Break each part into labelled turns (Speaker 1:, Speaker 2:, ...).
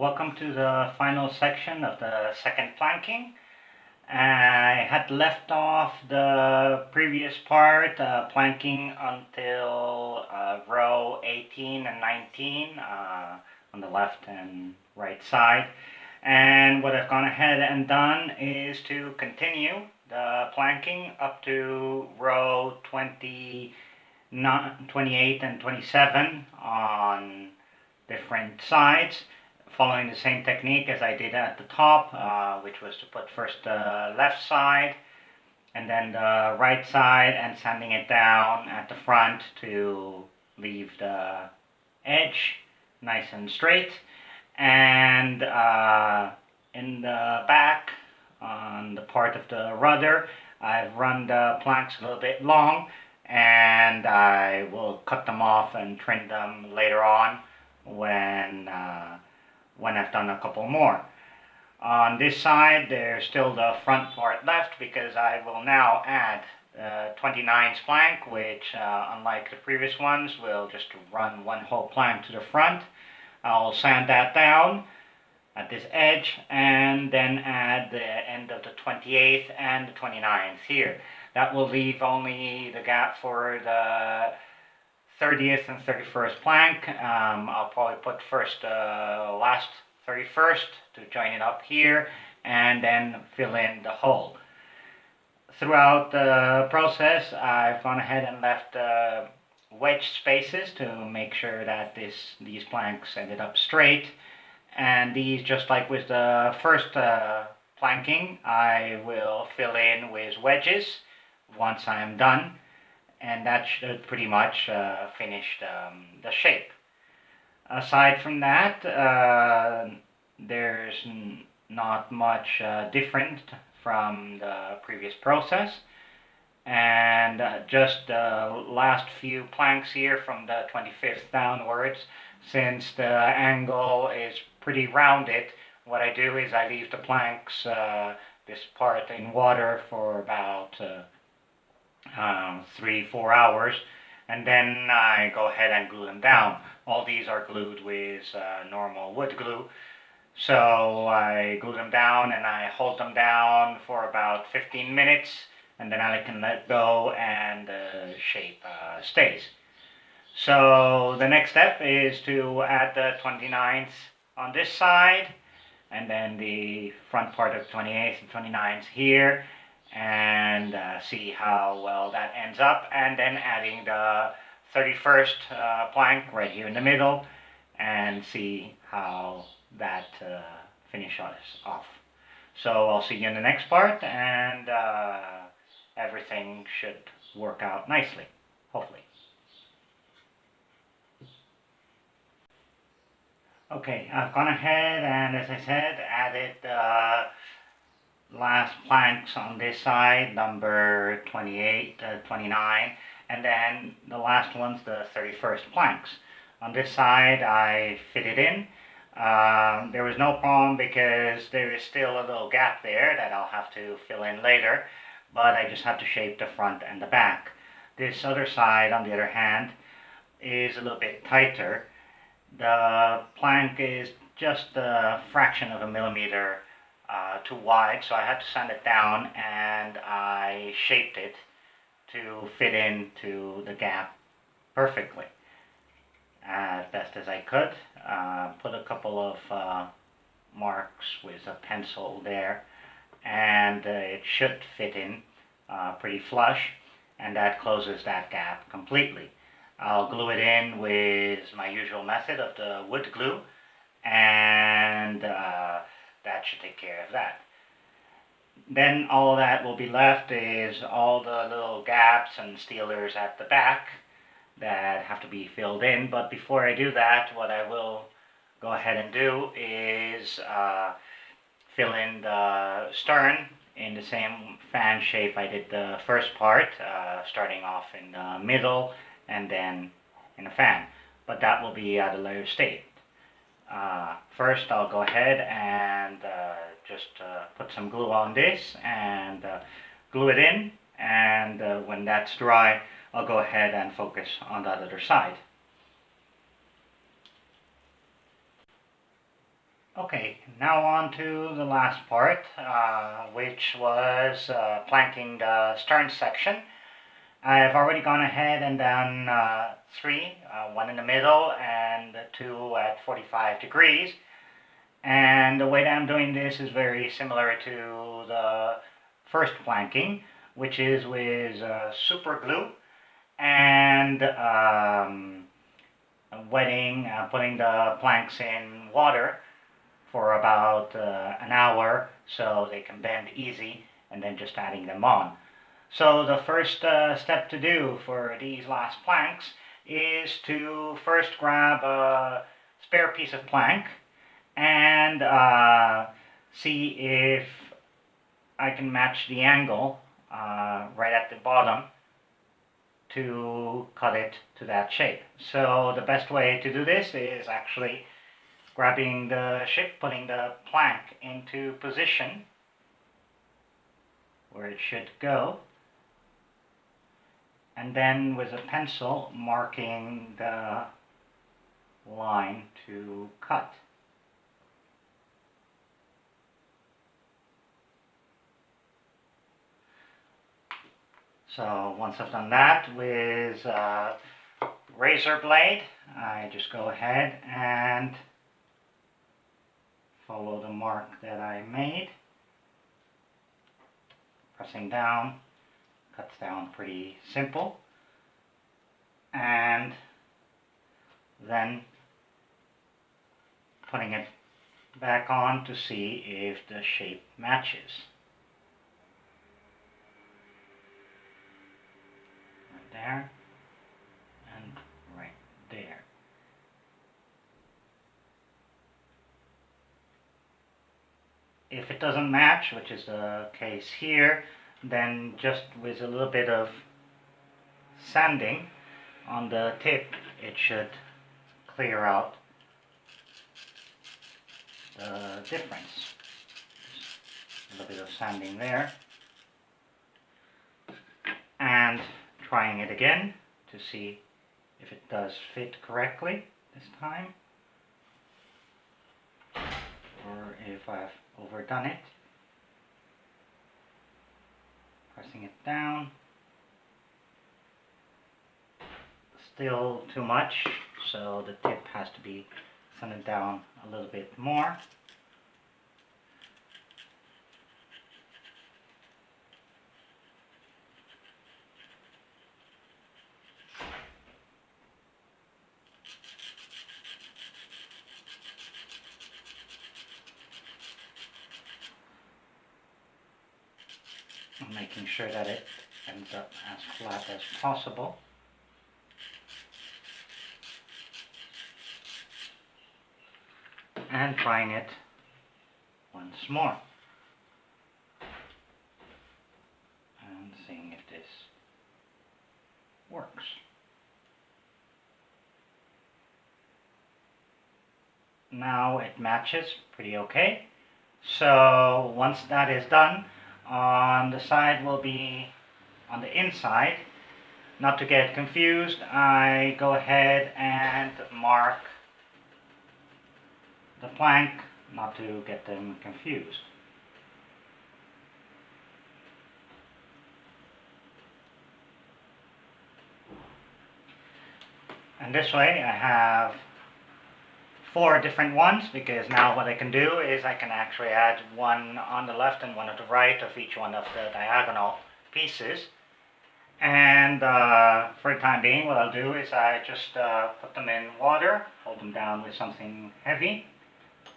Speaker 1: Welcome to the final section of the second planking. I had left off the previous part, planking until row 18 and 19 on the left and right side. And what I've gone ahead and done is to continue the planking up to row 28 and 27 on different sides, following the same technique as I did at the top, which was to put first the left side and then the right side and sanding it down at the front to leave the edge nice and straight. And in the back, on the part of the rudder, I've run the planks a little bit long, and I will cut them off and trim them later on when I've done a couple more. On this side, there's still the front part left because I will now add 29's plank, which unlike the previous ones, will just run one whole plank to the front. I'll sand that down at this edge and then add the end of the 28th and the 29th here. That will leave only the gap for the 30th and 31st plank. I'll probably put first the last 31st to join it up here and then fill in the hole. Throughout the process, I've gone ahead and left wedge spaces to make sure that these planks ended up straight. And these, just like with the first planking, I will fill in with wedges once I'm done, and that should pretty much finish the shape. Aside from that, there's not much different from the previous process, and just the last few planks here from the 25th downwards, since the angle is pretty rounded, what I do is I leave the planks, this part, in water for about 3-4 hours, and then I go ahead and glue them down. All these are glued with normal wood glue, so I glue them down and I hold them down for about 15 minutes, and then I can let go and the shape stays. So the next step is to add the 29th on this side, and then the front part of 28th and 29th here, and see how well that ends up, and then adding the 31st plank right here in the middle, and see how that finishes off. So I'll see you in the next part, and everything should work out nicely, hopefully. Okay, I've gone ahead and, as I said, added last planks on this side, number 28, 29, and then the last one's the 31st planks. On this side, I fit it in. There was no problem because there is still a little gap there that I'll have to fill in later, but I just have to shape the front and the back. This other side, on the other hand, is a little bit tighter. The plank is just a fraction of a millimeter too wide, so I had to sand it down, and I shaped it to fit into the gap perfectly as best as I could. Put a couple of marks with a pencil there, and it should fit in pretty flush, and that closes that gap completely. I'll glue it in with my usual method of the wood glue, and that should take care of that. Then all that will be left is all the little gaps and stealers at the back that have to be filled in. But before I do that, what I will go ahead and do is fill in the stern in the same fan shape I did the first part, starting off in the middle and then in a fan, but that will be at a later state. First, I'll go ahead and just put some glue on this and glue it in, and when that's dry, I'll go ahead and focus on that other side. Okay, now on to the last part, which was planking the stern section. I've already gone ahead and done three, one in the middle and two at 45 degrees. And the way that I'm doing this is very similar to the first planking, which is with super glue and putting the planks in water for about an hour so they can bend easy, and then just adding them on. So the first step to do for these last planks is to first grab a spare piece of plank and see if I can match the angle right at the bottom to cut it to that shape. So the best way to do this is actually grabbing the ship, putting the plank into position where it should go, and then with a pencil marking the line to cut. So once I've done that with a razor blade, I just go ahead and follow the mark that I made. Pressing down, cuts down pretty simple. And then putting it back on to see if the shape matches. Right there and right there. If it doesn't match, which is the case here, then just with a little bit of sanding on the tip, it should clear out the difference. Just a little bit of sanding there. And trying it again to see if it does fit correctly this time, or if I've overdone it. Pressing it down. Still too much, so the tip has to be sanded down a little bit more. Making sure that it ends up as flat as possible. And trying it once more. And seeing if this works. Now it matches pretty okay. So once that is done, on the side will be on the inside. Not to get confused, I go ahead and mark the plank, not to get them confused. And this way I have 4 different ones, because now what I can do is I can actually add one on the left and one on the right of each one of the diagonal pieces. And for the time being, what I'll do is I just put them in water, hold them down with something heavy,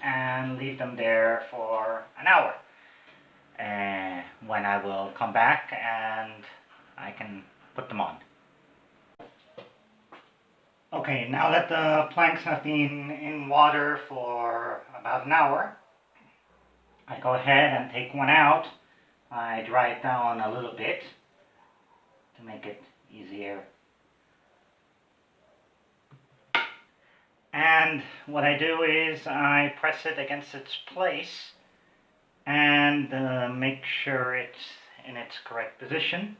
Speaker 1: and leave them there for an hour. When I will come back and I can put them on. Okay, now that the planks have been in water for about an hour, I go ahead and take one out. I dry it down a little bit to make it easier. And what I do is I press it against its place and make sure it's in its correct position.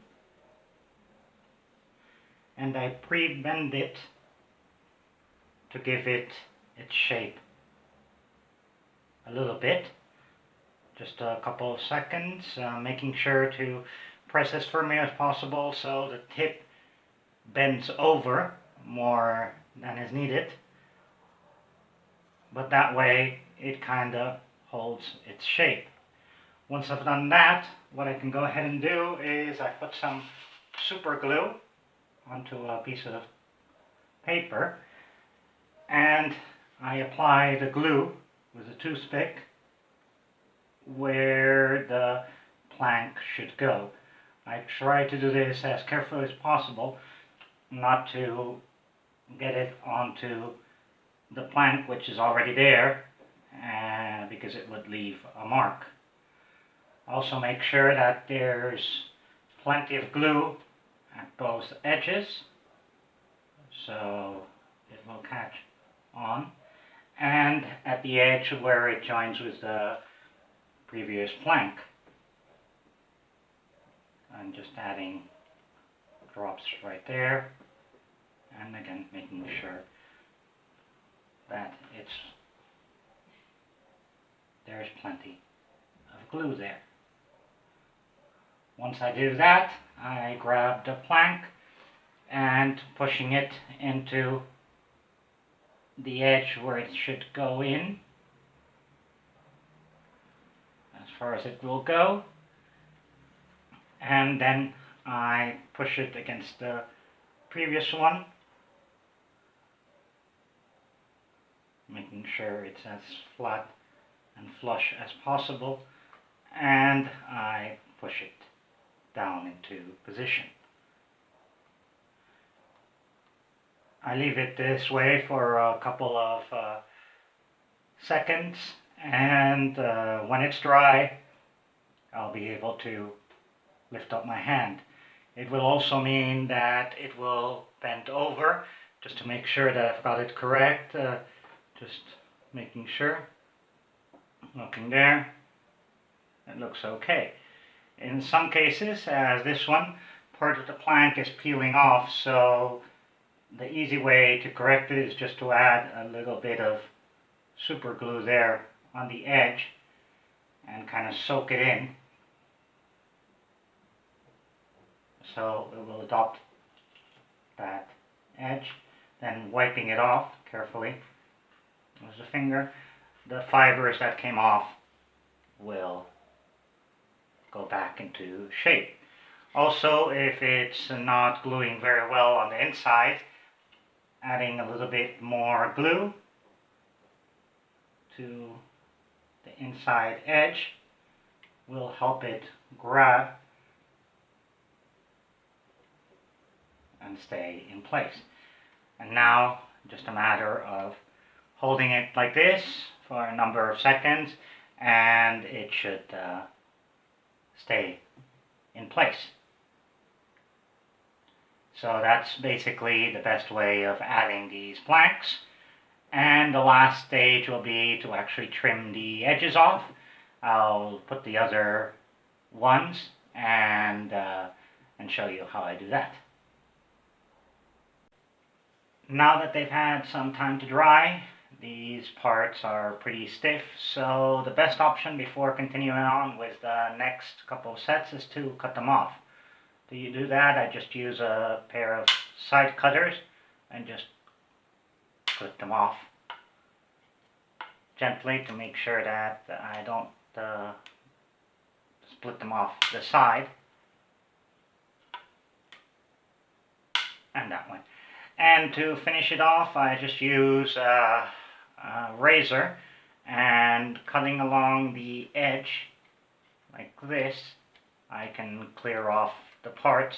Speaker 1: And I pre-bend it to give it its shape. a little bit, just a couple of seconds, making sure to press as firmly as possible so the tip bends over more than is needed, but that way it kind of holds its shape. Once I've done that, what I can go ahead and do is I put some super glue onto a piece of paper and I apply the glue with a toothpick where the plank should go. I try to do this as carefully as possible, not to get it onto the plank which is already there, because it would leave a mark. Also make sure that there's plenty of glue at both edges so it will catch on, and at the edge where it joins with the previous plank. I'm just adding drops right there, and again making sure that there's plenty of glue there. Once I do that, I grab the plank and pushing it into the edge where it should go in, as far as it will go, and then I push it against the previous one, making sure it's as flat and flush as possible, and I push it down into position. I leave it this way for a couple of seconds, and when it's dry, I'll be able to lift up my hand. It will also mean that it will bend over, just to make sure that I've got it correct. Just making sure, looking there, it looks okay. In some cases, as this one, part of the plank is peeling off, so the easy way to correct it is just to add a little bit of super glue there on the edge and kind of soak it in so it will adopt that edge. Then wiping it off carefully with the finger, the fibers that came off will go back into shape. Also, if it's not gluing very well on the inside, adding a little bit more glue to the inside edge will help it grab and stay in place. And now, just a matter of holding it like this for a number of seconds, and it should stay in place. So that's basically the best way of adding these planks. And the last stage will be to actually trim the edges off. I'll put the other ones and show you how I do that. Now that they've had some time to dry, these parts are pretty stiff, so the best option before continuing on with the next couple of sets is to cut them off. To do that, I just use a pair of side cutters and just cut them off gently to make sure that I don't split them off the side. And that one. And to finish it off, I just use a razor and cutting along the edge like this, I can clear off the parts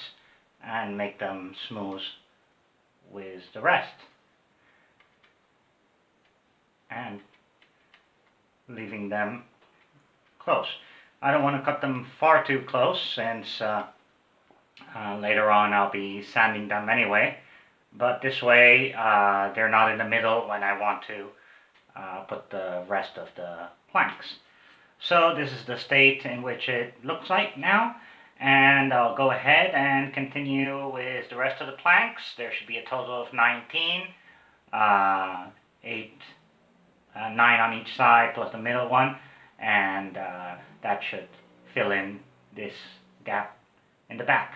Speaker 1: and make them smooth with the rest. And leaving them close. I don't want to cut them far too close since later on I'll be sanding them anyway. But this way they're not in the middle when I want to put the rest of the planks. So this is the state in which it looks like now, and I'll go ahead and continue with the rest of the planks. There should be a total of 19, 8 9 on each side plus the middle one, and that should fill in this gap in the back.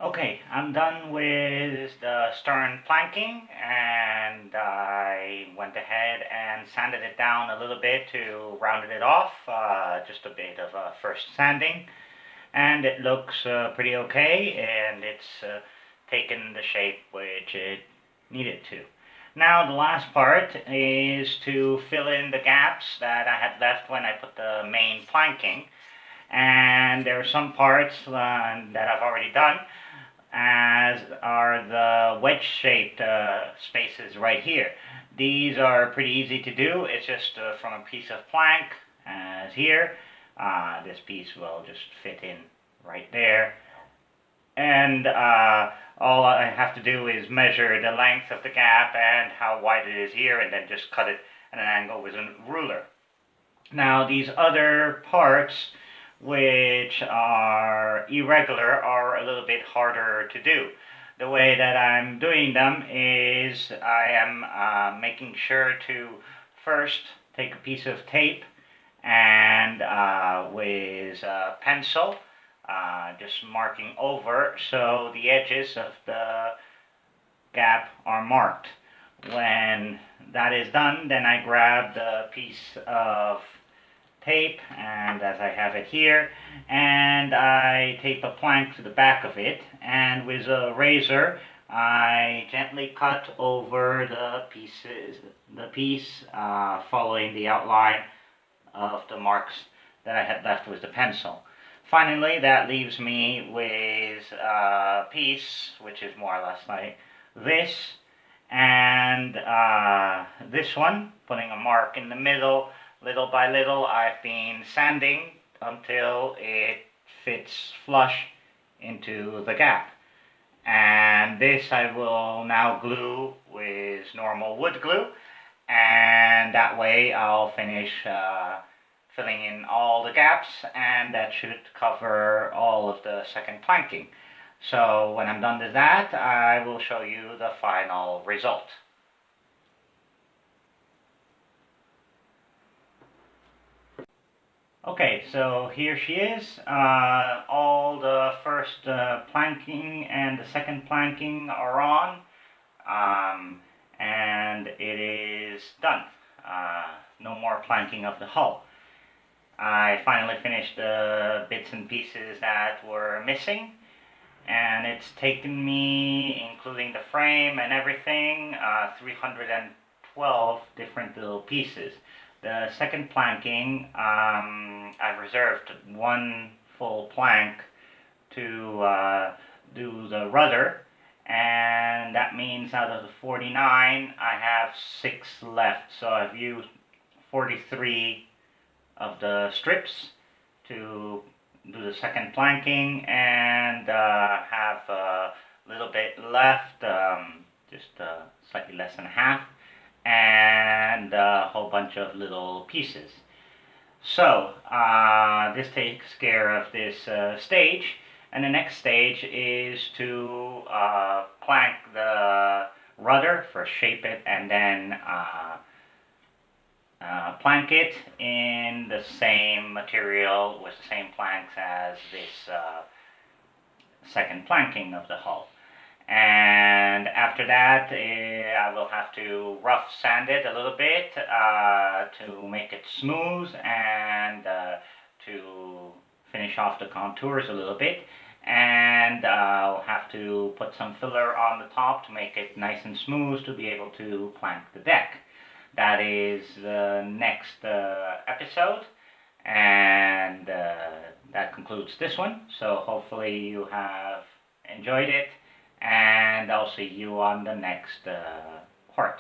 Speaker 1: Okay, I'm done with the stern planking, and I went ahead and sanded it down a little bit to round it off, just a bit of first sanding, and it looks pretty okay, and it's taken the shape which it needed to. Now the last part is to fill in the gaps that I had left when I put the main planking, and there are some parts that I've already done, as are the wedge-shaped spaces right here. These are pretty easy to do. It's just from a piece of plank, as here. This piece will just fit in right there. And all I have to do is measure the length of the gap and how wide it is here, and then just cut it at an angle with a ruler. Now these other parts, which are irregular, are a little bit harder to do. The way that I'm doing them is I am making sure to first take a piece of tape and with a pencil just marking over so the edges of the gap are marked. When that is done, then I grab the piece of tape, and as I have it here, and I tape a plank to the back of it, and with a razor I gently cut over the piece following the outline of the marks that I had left with the pencil. Finally, that leaves me with a piece which is more or less like this, and this one, putting a mark in the middle. Little by little, I've been sanding until it fits flush into the gap. And this I will now glue with normal wood glue, and that way I'll finish filling in all the gaps, and that should cover all of the second planking. So when I'm done with that, I will show you the final result. Okay, so here she is. All the first planking and the second planking are on, and it is done. No more planking of the hull. I finally finished the bits and pieces that were missing, and it's taken me, including the frame and everything, 312 different little pieces. The second planking, I've reserved one full plank to do the rudder, and that means out of the 49, I have 6 left. So I've used 43 of the strips to do the second planking, and have a little bit left, just slightly less than half, and a whole bunch of little pieces. So this takes care of this stage, and the next stage is to plank the rudder, first shape it, and then plank it in the same material with the same planks as this second planking of the hull. And after that, I will have to rough sand it a little bit to make it smooth, and to finish off the contours a little bit. And I'll have to put some filler on the top to make it nice and smooth to be able to plank the deck. That is the next episode, and that concludes this one. So hopefully you have enjoyed it, and I'll see you on the next part.